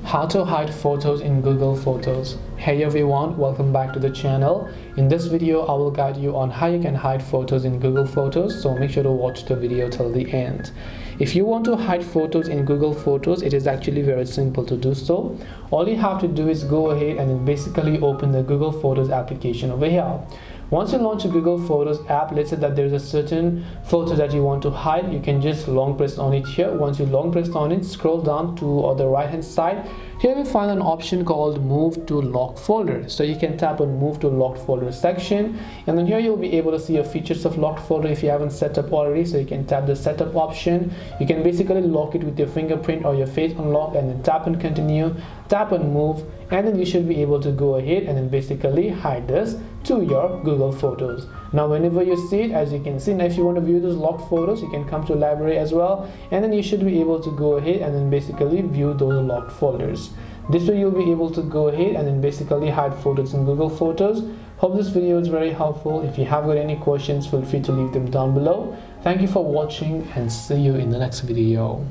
How to hide photos in Google Photos. Hey everyone, welcome back to the channel. In this video I will guide you on how you can hide photos in Google Photos, so make sure to watch the video till the end. If you want to hide photos in Google Photos, it is actually very simple to do so. All you have to do is go ahead and then basically open the Google Photos application over here. Once you launch a Google Photos app, let's say that there is a certain photo that you want to hide, you can just long press on it here. Once you long press on it, scroll down to the right hand side. Here we find an option called Move to Locked Folder. So you can tap on Move to Locked Folder section, and then here you'll be able to see your features of locked folder if you haven't set up already. So you can tap the setup option. You can basically lock it with your fingerprint or your face unlock, and then tap on continue, tap on move, and then you should be able to go ahead and then basically hide this to your Google Photos. Now whenever you see it, as you can see, now if you want to view those locked photos, you can come to library as well, and then you should be able to go ahead and then basically view those locked folders. This way you'll be able to go ahead and then basically hide photos in Google Photos. Hope this video is very helpful. If you have got any questions, feel free to leave them down below. Thank you for watching and see you in the next video.